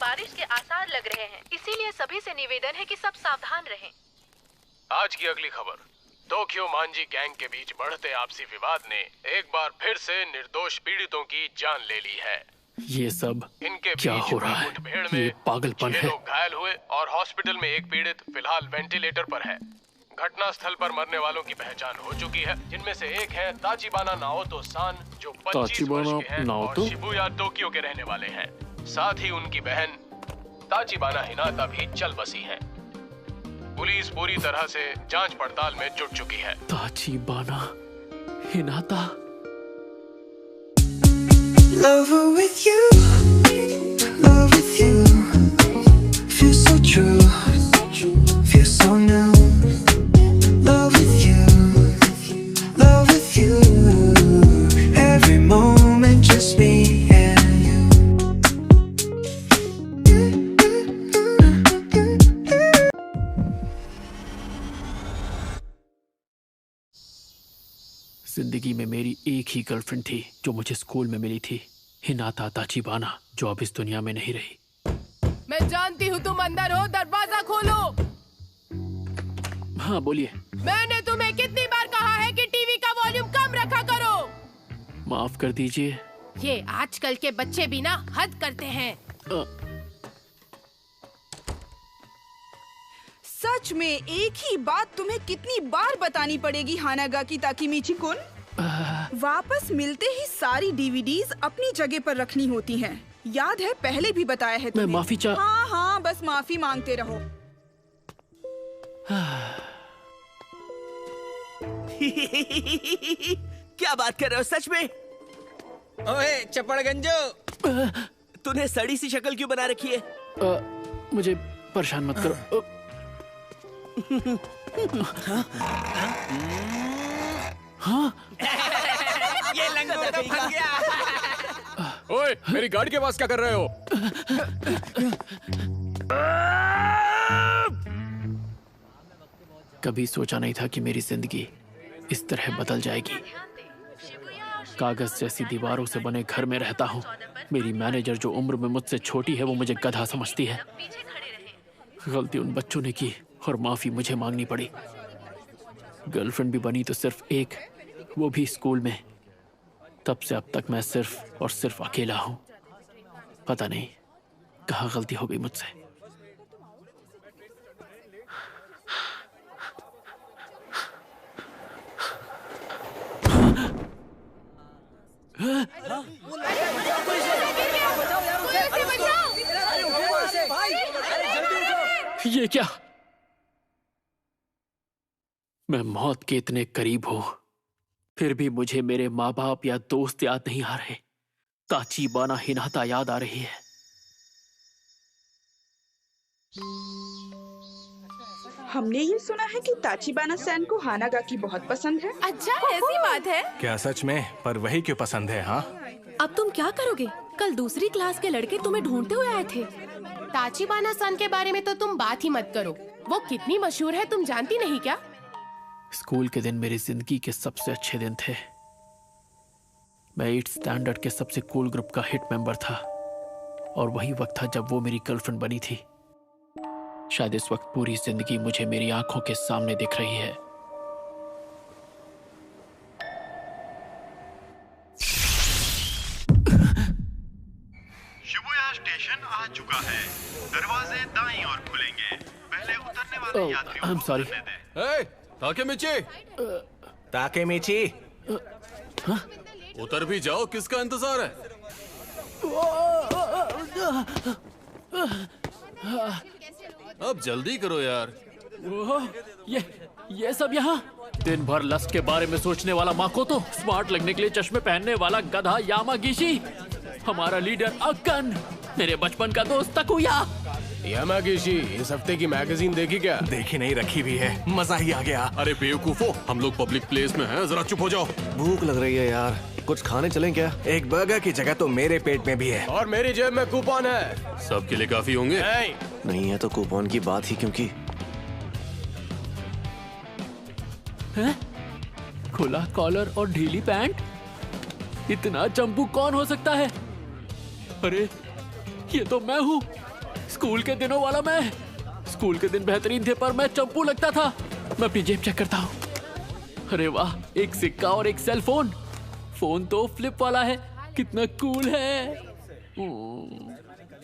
बारिश के आसार लग रहे हैं, इसीलिए सभी से निवेदन है कि सब सावधान रहें। आज की अगली खबर। टोक्यो मांझी गैंग के बीच बढ़ते आपसी विवाद ने एक बार फिर से निर्दोष पीड़ितों की जान ले ली है। ये सब इनके क्या बीच हो रहा है? मुठभेड़ में ये पागलपन 6 है। लोग घायल हुए और हॉस्पिटल में एक पीड़ित फिलहाल वेंटिलेटर पर है। घटना स्थल पर मरने वालों की पहचान हो चुकी है, जिनमें से एक है ताचिबाना नाओतो सान, जो 25 वर्ष के हैं और शिबुया टोक्यो के रहने वाले हैं। साथ ही उनकी बहन ताचिबाना हिनाता भी चल बसी है। पुलिस पूरी तरह से जांच पड़ताल में जुट चुकी है। ताचिबाना हिनाता। Love with you, love with you. Feel so true, feel so new. Love with you, every moment just me and you. जिंदगी में मेरी एक ही गर्लफ्रेंड थी जो मुझे स्कूल में मिली थी, हिनाता ताचिबाना, जो अब इस दुनिया में नहीं रही। मैं जानती हूँ तुम अंदर हो, दरवाजा खोलो। हाँ बोलिए। मैंने तुम्हें कितनी बार कहा है कि टीवी का वॉल्यूम कम रखा करो। माफ कर दीजिए। ये आजकल के बच्चे भी ना हद करते हैं। सच में एक ही बात तुम्हें कितनी बार बतानी पड़ेगी हानागाकी ताकेमिची-कुन? वापस मिलते ही सारी डीवीडीज अपनी जगह पर रखनी होती हैं। याद है पहले भी बताया है तुम्हें। मैं माफी हाँ, बस माफी मांगते रहो। क्या बात कर रहे हो सच में? ओए चपड़गंजो, तूने सड़ी सी शक्ल क्यों बना रखी है? मुझे परेशान मत करो। हाँ? ये लंगोट तो फंस गया। ओए, मेरी गाड़ी के पास क्या कर रहे हो? कभी सोचा नहीं था कि मेरी जिंदगी इस तरह बदल जाएगी। कागज जैसी दीवारों से बने घर में रहता हूँ। मेरी मैनेजर जो उम्र में मुझसे छोटी है, वो मुझे गधा समझती है। गलती उन बच्चों ने की और माफी मुझे मांगनी पड़ी। गर्लफ्रेंड भी बनी तो सिर्फ एक, वो भी स्कूल में। तब से अब तक मैं सिर्फ और सिर्फ अकेला हूँ। पता नहीं कहाँ गलती हो गई मुझसे। ये क्या? मैं मौत के इतने करीब हूं, फिर भी मुझे मेरे माँ बाप या दोस्त याद नहीं आ रहे। ताचिबाना हिनाता याद आ रही है। हमने ये सुना है कि ताचिबाना सैन को हानागाकी बहुत पसंद है। अच्छा, ऐसी बात है? क्या सच में? पर वही क्यों पसंद है? हाँ, अब तुम क्या करोगे? कल दूसरी क्लास के लड़के तुम्हें ढूंढते हुए आए थे। ताचिबाना सन के बारे में तो तुम बात ही मत करो। वो कितनी मशहूर है तुम जानती नहीं क्या? स्कूल के दिन मेरी जिंदगी के सबसे अच्छे दिन थे। मैं 8th स्टैंडर्ड के सबसे कूल ग्रुप का हिट मेंबर था और वही वक्त था जब वो मेरी गर्लफ्रेंड बनी थी। शायद इस वक्त पूरी जिंदगी मुझे मेरी आंखों के सामने दिख रही है। शिबुया स्टेशन आ चुका है। दरवाजे दाईं ओर खुलेंगे। पहले उतरने वाले यात्रियों I'm को sorry. उतरने दें। ताकेमिची, उतर भी जाओ, किसका इंतजार है? अब जल्दी करो यार। ये सब यहाँ? दिन भर लस्ट के बारे में सोचने वाला माकोतो, स्मार्ट लगने के लिए चश्मे पहनने वाला गधा यामागिशी, हमारा लीडर अक्कन, मेरे बचपन का दोस्त तकुया। यामागिशी, इस हफ्ते की मैगजीन देखी क्या? देखी नहीं, रखी भी है। मजा ही आ गया। अरे बेवकूफो, हम लोग पब्लिक प्लेस में हैं, जरा चुप हो जाओ। भूख लग रही है यार, कुछ खाने चलें क्या? एक बर्गर की जगह तो मेरे पेट में भी है। और मेरी जेब में कूपन है। सबके लिए काफी होंगे। नहीं है तो कूपन की बात ही क्यों की? खुला कॉलर और ढीली पैंट, इतना चंपू कौन हो सकता है? अरे ये तो मैं हूँ। स्कूल के दिनों वाला मैं। स्कूल के दिन बेहतरीन थे पर मैं चंपू लगता था। मैं अपनी जेब चेक करता हूँ। अरे वाह, एक सिक्का और एक सेल फोन। फोन तो फ्लिप वाला है, कितना कूल है।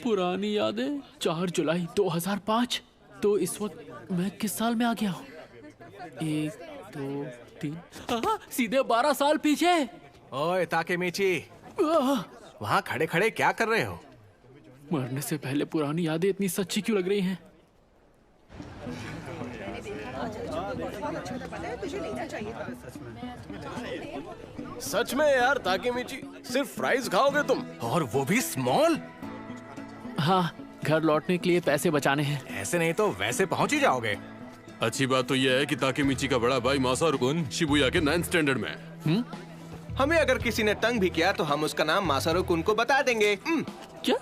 पुरानी यादें। 4 जुलाई 2005। तो इस वक्त मैं किस साल में आ गया हूँ? 1 2 3 सीधे 12 साल पीछे। ओए ताकेमीची, वहाँ खड़े खड़े क्या कर रहे हो? मरने से पहले पुरानी यादें इतनी सच्ची क्यों लग रही हैं? सच में यार ताकेमीची, सिर्फ फ्राइज खाओगे तुम? और वो भी स्मॉल? हाँ, घर लौटने के लिए पैसे बचाने हैं। ऐसे नहीं तो वैसे पहुंच ही जाओगे। अच्छी बात तो यह है कि ताकेमीची का बड़ा भाई मासारू-कुन शिबुया के 9th स्टैंडर्ड में है। हमें अगर किसी ने तंग भी किया तो हम उसका नाम मासारू-कुन को बता देंगे। क्या?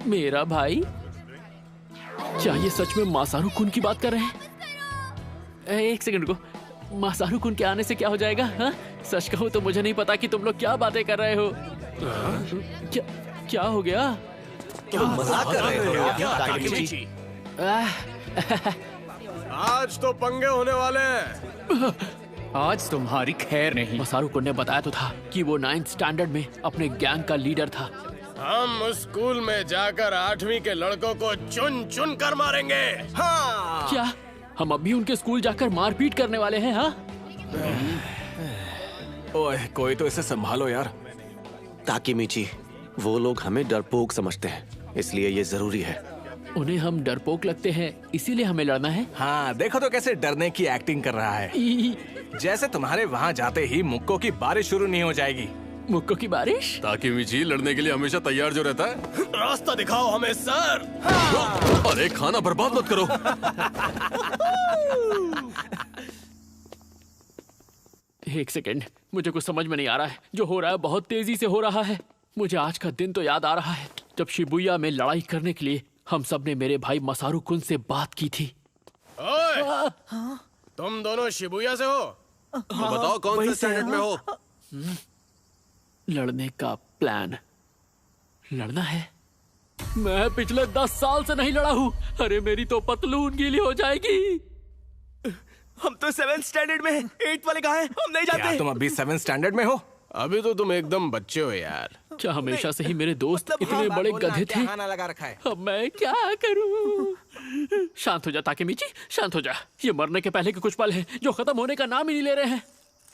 मेरा भाई? क्या ये सच में मासारू-कुन की बात कर रहे हैं? एक सेकंड को, मासारू-कुन के आने से क्या हो जाएगा? हाँ? सच कहूँ तो मुझे नहीं पता कि तुम लोग क्या बातें कर रहे हो। क्या हो गया? तुम मजाक कर रहे हो क्या ताकेमीची? आज तो पंगे होने वाले हैं। आज तुम्हारी खैर नहीं। मासारू-कुन ने बताया तो था कि वो 9th स्टैंडर्ड में अपने गैंग का लीडर था। हम उस स्कूल में जाकर 8वीं के लड़कों को चुन चुन कर मारेंगे। हाँ। क्या हम अभी उनके स्कूल जाकर मारपीट करने वाले हैं? हाँ? ओए, कोई तो इसे संभालो यार। ताकेमीची, वो लोग हमें डरपोक समझते हैं, इसलिए ये जरूरी है। उन्हें हम डरपोक लगते हैं, इसीलिए हमें लड़ना है। हाँ, देखो तो कैसे डरने की एक्टिंग कर रहा है। जैसे तुम्हारे वहाँ जाते ही मुक्कों की बारिश शुरू नहीं हो जाएगी। मुक्कों की बारिश? ताकेमीची लड़ने के लिए हमेशा तैयार जो रहता है। रास्ता दिखाओ हमें सर। हाँ। अरे खाना बर्बाद मत करो। एक सेकेंड, मुझे कुछ समझ में नहीं आ रहा है। जो हो रहा है बहुत तेजी से हो रहा है। मुझे आज का दिन तो याद आ रहा है जब शिबुया में लड़ाई करने के लिए हम सब ने मेरे भाई मासारू-कुन से बात की थी। ओए, तुम दोनों शिबुया से हो? तो बताओ कौन से स्टैंडर्ड में हो? लड़ने का प्लान। लड़ना है? मैं पिछले 10 साल से नहीं लड़ा हूँ। अरे मेरी तो पतलून गीली हो जाएगी। हम तो 7th स्टैंडर्ड में हैं। 8th वाले कहाँ हैं? हम नहीं जाते। क्या तुम अभी 7th स्टैंडर्ड में हो? अभी तो तुम एकदम बच्चे हो यार। क्या हमेशा से ही मेरे दोस्त इतने बड़े गधे थे? लगा रखा है। अब मैं क्या करूं? शांत हो जा ताकेमीची, शांत हो जा। ये मरने के पहले के कुछ पल हैं जो खत्म होने का नाम ही नहीं ले रहे हैं।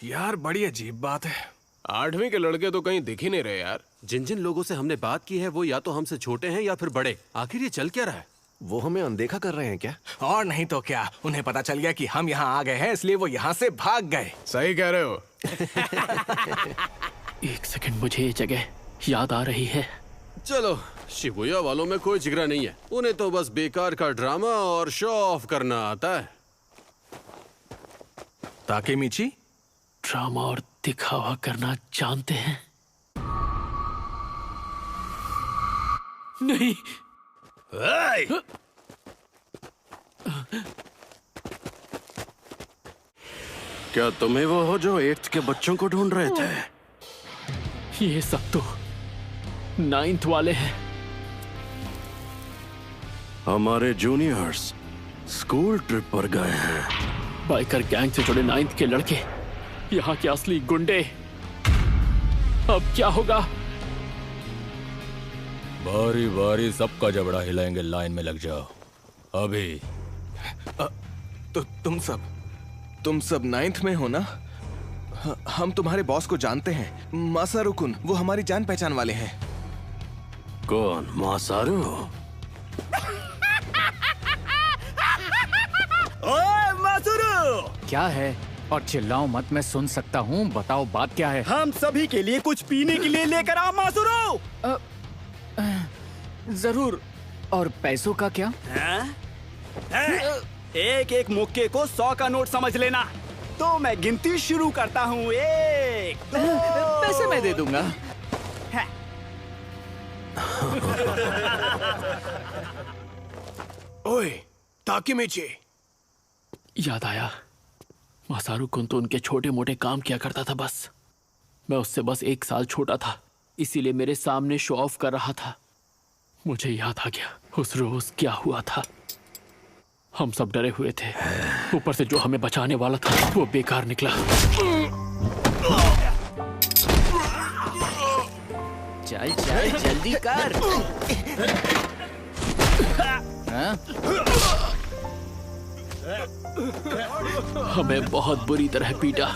यार बड़ी अजीब बात है। 8वीं के लड़के तो कहीं दिख ही नहीं रहे यार। जिन जिन लोगों से हमने बात की है वो या तो हमसे छोटे हैं या फिर बड़े। आखिर ये चल क्या रहा है? वो हमें अनदेखा कर रहे हैं क्या? और नहीं तो क्या, उन्हें पता चल गया कि हम यहाँ आ गए हैं, इसलिए वो यहाँ से भाग गए। सही कह रहे हो। एक सेकंड, मुझे ये जगह याद आ रही है। चलो, शिबुया वालों में कोई जिगरा नहीं है। उन्हें तो बस बेकार का ड्रामा और शो ऑफ करना आता है। ताकेमीची, ड्रामा और दिखावा करना जानते हैं? नहीं। क्या तुम्हें वो हो जो 8th के बच्चों को ढूंढ रहे थे? ये सब तो 9th वाले हैं। हमारे जूनियर्स स्कूल ट्रिप पर गए हैं। बाइकर गैंग से जुड़े 9th के लड़के, यहाँ के असली गुंडे। अब क्या होगा? बारी बारी सबका जबड़ा हिलाएंगे। लाइन में लग जाओ अभी। तो तुम सब 9th में हो ना? हम तुम्हारे बॉस को जानते हैं, मासारू-कुन। वो हमारी जान पहचान वाले हैं। कौन? मासारू? ओए मासारू! क्या है? और चिल्लाओ मत, मैं सुन सकता हूँ। बताओ बात क्या है? हम सभी के लिए कुछ पीने के लिए लेकर आओ मासारू। जरूर। और पैसों का क्या? एक एक मुक्के को 100 का नोट समझ लेना। तो मैं गिनती शुरू करता हूँ। 1 2। पैसे मैं दे दूंगा। ओए ताकेमीची, याद आया। मासारू-कुन तो उनके छोटे मोटे काम किया करता था बस। मैं उससे बस 1 साल छोटा था, इसीलिए मेरे सामने शो ऑफ कर रहा था। मुझे याद आ गया उस रोज क्या हुआ था। हम सब डरे हुए थे, ऊपर से जो हमें बचाने वाला था वो बेकार निकला। चल चल जल्दी कर। हमें बहुत बुरी तरह पीटा।